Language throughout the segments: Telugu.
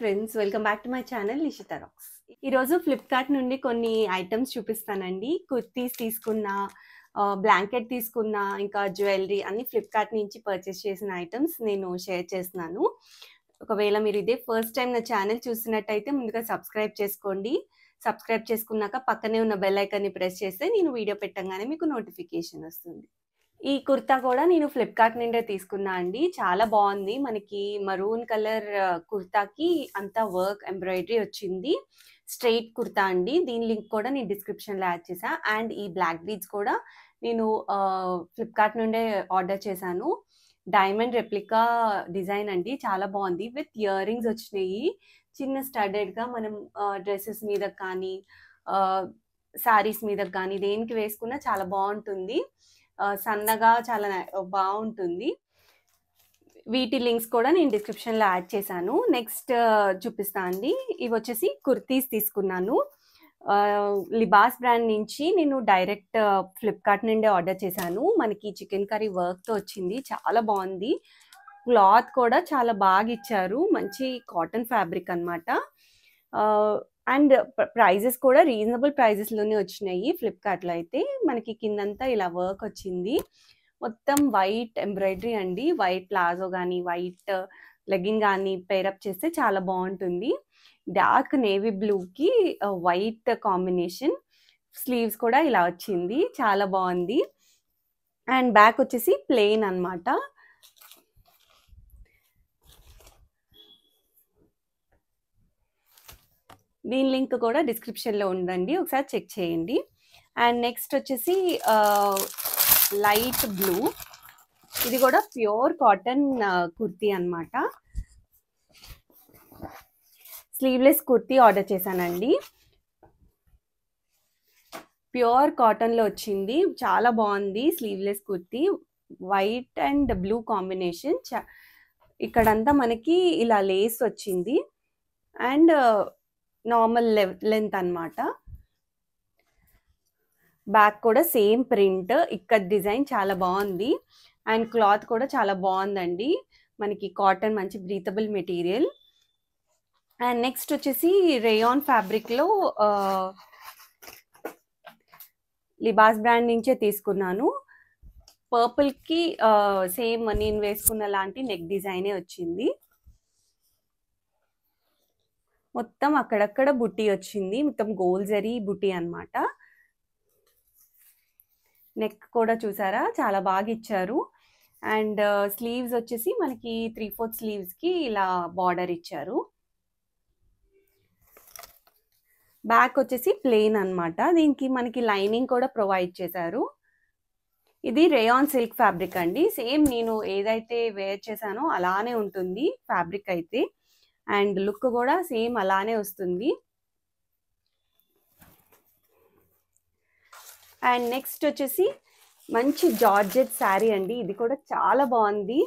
Friends, welcome back to my channel Nishita rocks. ఈరోజు ఫ్లిప్కార్ట్ నుండి కొన్ని ఐటమ్స్ చూపిస్తానండి. కుర్తీస్ తీసుకున్నా, బ్లాంకెట్ తీసుకున్నా, ఇంకా జ్యువెలరీ అన్ని ఫ్లిప్కార్ట్ నుంచి పర్చేస్ చేసిన ఐటమ్స్ నేను షేర్ చేస్తున్నాను. ఒకవేళ మీరు ఇదే ఫస్ట్ టైం నా ఛానల్ చూసినట్టయితే ముందుగా సబ్స్క్రైబ్ చేసుకోండి. సబ్స్క్రైబ్ చేసుకున్నాక పక్కనే ఉన్న బెల్ ఐకాన్ని ప్రెస్ చేస్తే నేను వీడియో పెట్టగానే మీకు నోటిఫికేషన్ వస్తుంది. ఈ కుర్తా కూడా నేను ఫ్లిప్కార్ట్ నుండే తీసుకున్నా అండి. చాలా బాగుంది. మనకి మరూన్ కలర్ కుర్తాకి అంతా వర్క్ ఎంబ్రాయిడరీ వచ్చింది. స్ట్రైట్ కుర్తా అండి. దీని లింక్ కూడా నేను డిస్క్రిప్షన్లో యాడ్ చేశా. అండ్ ఈ బ్లాక్ బీడ్స్ కూడా నేను ఫ్లిప్కార్ట్ నుండే ఆర్డర్ చేశాను. డైమండ్ రెప్లికా డిజైన్ అండి. చాలా బాగుంది. విత్ ఇయర్ రింగ్స్ వచ్చినాయి. చిన్న స్టడెడ్గా మనం డ్రెస్సెస్ మీద కానీ శారీస్ మీద కానీ దేనికి వేసుకున్నా చాలా బాగుంటుంది. సన్నగా చాలా బాగుంటుంది. వీటి లింక్స్ కూడా నేను డిస్క్రిప్షన్లో యాడ్ చేశాను. నెక్స్ట్ చూపిస్తా అండి. ఇవి వచ్చేసి కుర్తీస్ తీసుకున్నాను. లిబాస్ బ్రాండ్ నుంచి నేను డైరెక్ట్ ఫ్లిప్కార్ట్ నుండి ఆర్డర్ చేశాను. మనకి చికెన్ కర్రీ వర్క్తో వచ్చింది. చాలా బాగుంది. క్లాత్ కూడా చాలా బాగా ఇచ్చారు. మంచి కాటన్ ఫ్యాబ్రిక్ అనమాట. అండ్ ప్రైజెస్ కూడా రీజనబుల్ ప్రైజెస్లోనే వచ్చినాయి. ఫ్లిప్కార్ట్లో అయితే మనకి కిందంతా ఇలా వర్క్ వచ్చింది. మొత్తం వైట్ ఎంబ్రాయిడరీ అండి. వైట్ ప్లాజో కానీ వైట్ లెగ్గింగ్ కానీ పేరప్ చేస్తే చాలా బాగుంటుంది. డార్క్ నేవీ బ్లూకి వైట్ కాంబినేషన్. స్లీవ్స్ కూడా ఇలా వచ్చింది. చాలా బాగుంది. అండ్ బ్యాక్ వచ్చేసి ప్లెయిన్ అనమాట. దీని లింక్ కూడా డిస్క్రిప్షన్లో ఉందండి. ఒకసారి చెక్ చేయండి. అండ్ నెక్స్ట్ వచ్చేసి లైట్ బ్లూ. ఇది కూడా ప్యూర్ కాటన్ కుర్తీ అనమాట. స్లీవ్లెస్ కుర్తీ ఆర్డర్ చేశానండి. ప్యూర్ కాటన్లో వచ్చింది. చాలా బాగుంది. Sleeveless kurti white and blue combination. ఇక్కడంతా మనకి ఇలా లేస్ వచ్చింది. అండ్ నార్మల్ లెంత్ అనమాట. బ్యాక్ కూడా సేమ్ ప్రింట్. ఇక్కడ డిజైన్ చాలా బాగుంది. అండ్ క్లాత్ కూడా చాలా బాగుందండి. మనకి కాటన్ మంచి బ్రీతబుల్ మెటీరియల్. అండ్ నెక్స్ట్ వచ్చేసి రేయాన్ ఫ్యాబ్రిక్లో లిబాస్ బ్రాండ్ నుంచే తీసుకున్నాను. పర్పుల్కి సేమ్ నేను వేసుకున్న లాంటి నెక్ డిజైనే వచ్చింది. మొత్తం అక్కడక్కడ బుట్టి వచ్చింది. మొత్తం గోల్ జరీ బుట్టి అనమాట. నెక్ కూడా చూసారా చాలా బాగా ఇచ్చారు. అండ్ స్లీవ్స్ వచ్చేసి మనకి 3/4 స్లీవ్స్కి ఇలా బార్డర్ ఇచ్చారు. బ్యాక్ వచ్చేసి ప్లెయిన్ అనమాట. దీనికి మనకి లైనింగ్ కూడా ప్రొవైడ్ చేశారు. ఇది రేయాన్ సిల్క్ ఫ్యాబ్రిక్ అండి. సేమ్ నేను ఏదైతే వేర్ చేశానో అలానే ఉంటుంది ఫ్యాబ్రిక్ అయితే. అండ్ లుక్ కూడా సేమ్ అలానే వస్తుంది. అండ్ నెక్స్ట్ వచ్చేసి మంచి జార్జెట్ శారీ అండి. ఇది కూడా చాలా బాగుంది.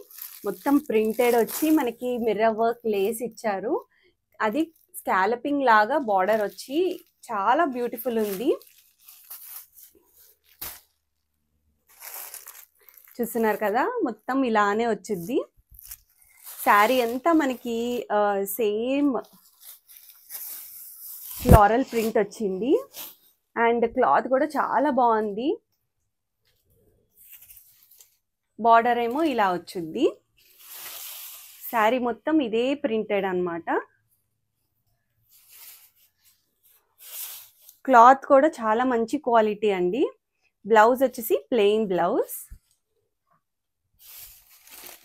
మొత్తం ప్రింటెడ్ వచ్చి మనకి మిర్రర్ వర్క్ లేస్ ఇచ్చారు. అది స్కాలపింగ్ లాగా బార్డర్ వచ్చి చాలా బ్యూటిఫుల్ ఉంది. చూస్తున్నారు కదా, మొత్తం ఇలానే వచ్చింది. శారీ అంతా మనకి సేమ్ ఫ్లోరల్ ప్రింట్ వచ్చింది. అండ్ క్లాత్ కూడా చాలా బాగుంది. బార్డర్ ఏమో ఇలా వచ్చింది. శారీ మొత్తం ఇదే ప్రింటెడ్ అనమాట. క్లాత్ కూడా చాలా మంచి క్వాలిటీ అండి. బ్లౌజ్ వచ్చేసి ప్లెయిన్ బ్లౌజ్.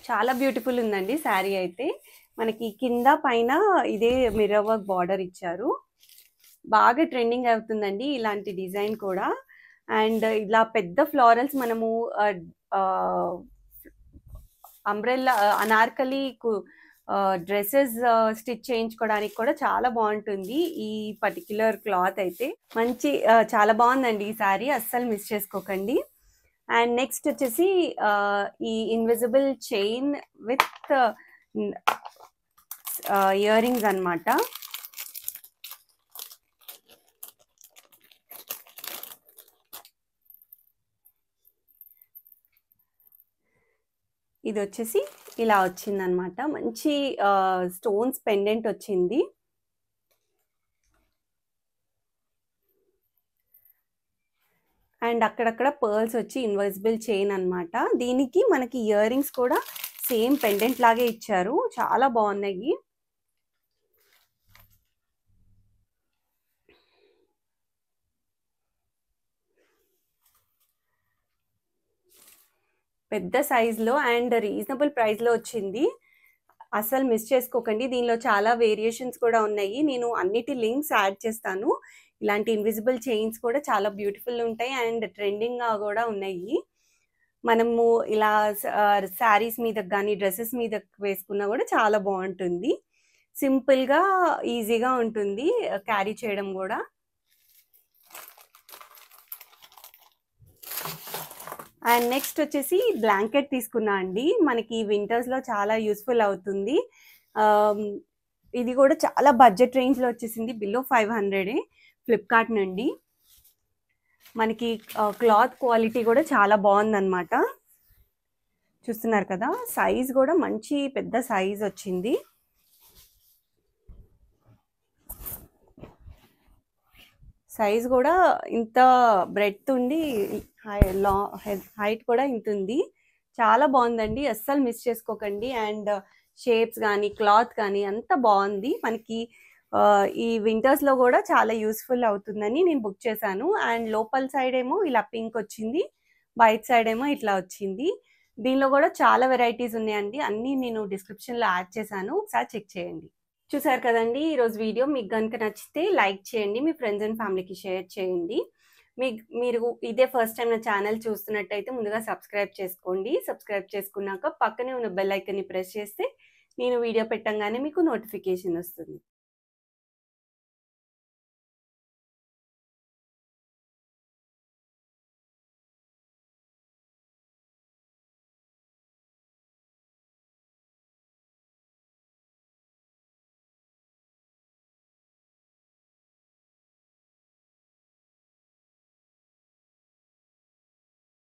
చాలా బ్యూటిఫుల్ ఉందండి శారీ అయితే. మనకి కింద పైన ఇదే మిర్రర్ వర్క్ బార్డర్ ఇచ్చారు. బాగా ట్రెండింగ్ అవుతుందండి ఇలాంటి డిజైన్ కూడా. అండ్ ఇలా పెద్ద ఫ్లోరల్స్ మనము అంబ్రెల్లా అనార్కలి డ్రెస్సెస్ స్టిచ్ చేయించుకోవడానికి కూడా చాలా బాగుంటుంది ఈ పర్టిక్యులర్ క్లాత్ అయితే. మంచి చాలా బాగుందండి ఈ శారీ. అస్సలు మిస్ చేసుకోకండి. అండ్ నెక్స్ట్ వచ్చేసి ఈ invisible chain with ear rings అనమాట. ఇది వచ్చేసి ఇలా వచ్చిందనమాట. మంచి స్టోన్స్ పెండెంట్ వచ్చింది. అండ్ అక్కడక్కడ పర్ల్స్ వచ్చి ఇన్విజిబుల్ చైన్ అనమాట. దీనికి మనకి ఇయర్ రింగ్స్ కూడా సేమ్ పెండెంట్ లాగే ఇచ్చారు, చాలా బాగున్నాయి. పెద్ద సైజులో అండ్ రీజనబుల్ ప్రైస్లో వచ్చింది. అసలు మిస్ చేసుకోకండి. దీనిలో చాలా వేరియేషన్స్ కూడా ఉన్నాయి. నేను అన్నిటి లింక్స్ యాడ్ చేస్తాను. ఇలాంటి ఇన్విజిబుల్ చైన్స్ కూడా చాలా బ్యూటిఫుల్ ఉంటాయి అండ్ ట్రెండింగ్గా కూడా ఉన్నాయి. మనము ఇలా శారీస్ మీద కానీ డ్రెస్సెస్ మీద వేసుకున్నా కూడా చాలా బాగుంటుంది. సింపుల్గా ఈజీగా ఉంటుంది క్యారీ చేయడం కూడా. అండ్ నెక్స్ట్ వచ్చేసి బ్లాంకెట్ తీసుకున్నా అండి. మనకి వింటర్స్లో చాలా యూస్ఫుల్ అవుతుంది. ఇది కూడా చాలా బడ్జెట్ రేంజ్లో వచ్చేసింది, బిలో 500 ఫ్లిప్కార్ట్ నుండి. మనకి క్లాత్ క్వాలిటీ కూడా చాలా బాగుందన్నమాట. చూస్తున్నారు కదా, సైజ్ కూడా మంచి పెద్ద సైజ్ వచ్చింది. సైజ్ కూడా ఇంత బ్రెడ్త్ ఉండి హైట్ కూడా ఇంత ఉంది. చాలా బాగుందండి, అస్సలు మిస్ చేసుకోకండి. అండ్ షేప్స్ కానీ క్లాత్ కానీ అంత బాగుంది. మనకి ఈ వింటర్స్లో కూడా చాలా యూస్ఫుల్ అవుతుందని నేను బుక్ చేశాను. అండ్ లోపల సైడ్ ఏమో ఇలా పింక్ వచ్చింది, బయట సైడ్ ఏమో ఇట్లా వచ్చింది. దీనిలో కూడా చాలా వెరైటీస్ ఉన్నాయండి, అన్నీ నేను డిస్క్రిప్షన్లో యాడ్ చేశాను, ఒకసారి చెక్ చేయండి. చూసారు కదండి ఈరోజు వీడియో. మీకు కనుక నచ్చితే లైక్ చేయండి, మీ ఫ్రెండ్స్ అండ్ ఫ్యామిలీకి షేర్ చేయండి. మీరు ఇదే ఫస్ట్ టైం నా ఛానల్ చూస్తున్నట్టయితే ముందుగా సబ్స్క్రైబ్ చేసుకోండి. సబ్స్క్రైబ్ చేసుకున్నాక పక్కనే ఉన్న బెల్ ఐకన్ని ప్రెస్ చేస్తే నేను వీడియో పెట్టంగానే మీకు నోటిఫికేషన్ వస్తుంది.